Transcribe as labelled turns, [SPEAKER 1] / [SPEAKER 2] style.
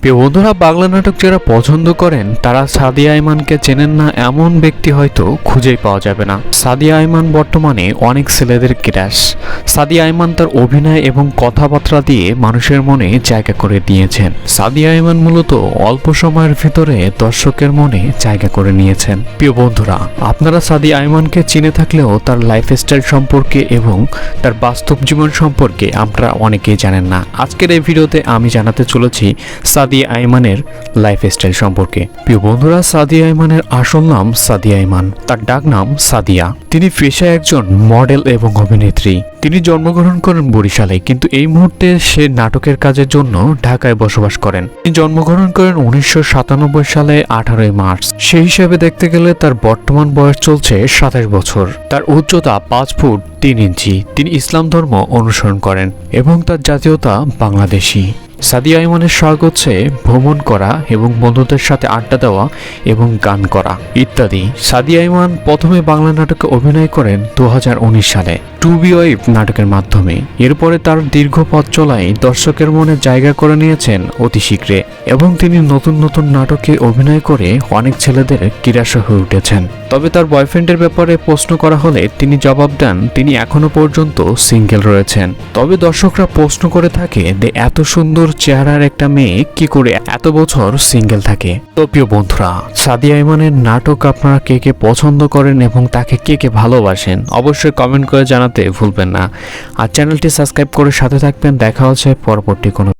[SPEAKER 1] প্রিয় বন্ধুরা, বাংলা নাটক যারা পছন্দ করেন তারা সাদিয়া আইমানকে চেনেন না এমন ব্যক্তি হয়তো খুঁজেই পাওয়া যাবে না। সাদিয়া আইমান বর্তমানে অনেক ছেলেদের ক্রাশ। সাদিয়া আইমান তার অভিনয় এবং কথাবার্তা দিয়ে মানুষের মনে জায়গা করে দিয়েছেন। সাদিয়া আইমান মূলত অল্প সময়ের ভিতরে দর্শকের মনে জায়গা করে নিয়েছেন। প্রিয় বন্ধুরা, আপনারা সাদিয়া আইমানকে চিনে থাকলেও তার লাইফস্টাইল সম্পর্কে এবং তার বাস্তব জীবন সম্পর্কে আপনারা অনেকেই জানেন না। আজকের এই ভিডিওতে আমি জানাতে চলেছি সাদিয়া আইমানের লাইফস্টাইল সম্পর্কে। প্রিয় বন্ধুরা, সাদিয়া আইমানের আসল নাম সাদিয়া আইমান, তার ডাক নাম সাদিয়া। তিনি পেশায় একজন মডেল এবং অভিনেত্রী। তিনি জন্মগ্রহণ করেন বরিশালে, কিন্তু এই মুহূর্তে সে নাটকের কাজের জন্য ঢাকায় বসবাস করেন। তিনি জন্মগ্রহণ করেন 1997 সালে 18 মার্চ। সেই হিসাবে দেখতে গেলে তার বর্তমান বয়স চলছে 27 বছর। তার উচ্চতা 5 ফুট 3 ইঞ্চি। তিনি ইসলাম ধর্ম অনুসরণ করেন এবং তার জাতীয়তা বাংলাদেশি। সাদিয়া আইমানের শখ হচ্ছে ভ্রমণ করা এবং বন্ধুদের সাথে আড্ডা দেওয়া এবং গান করা ইত্যাদি। সাদিয়া আইমান প্রথমে বাংলা নাটকে অভিনয় করেন 2019 সালে টু বি ওয়াইফ নাটকের মাধ্যমে। এরপরে তার দীর্ঘ পথ চলায় দর্শকের মনে জায়গা করে নিয়েছেন অতি শীঘ্রে এবং তিনি নতুন নতুন নাটকে অভিনয় করে অনেক ছেলেদের কিরাস হয়ে উঠেছেন। তবে তার বয়ফ্রেন্ডের ব্যাপারে প্রশ্ন করা হলে তিনি জবাব দেন তিনি এখনো পর্যন্ত সিঙ্গেল রয়েছেন। তবে দর্শকরা প্রশ্ন করে থাকে যে এত সুন্দর চেহারার একটা মেয়ে কি করে এত বছর সিঙ্গেল থাকে। তো প্রিয় বন্ধুরা, সাদিয়া আইমানের নাটক আপনারা কে কে পছন্দ করেন এবং তাকে কে কে ভালোবাসেন অবশ্যই কমেন্ট করে জানাতে ভুলবেন না। আর চ্যানেলটি সাবস্ক্রাইব করে সাথে থাকবেন। দেখা হচ্ছে পরবর্তী কোনো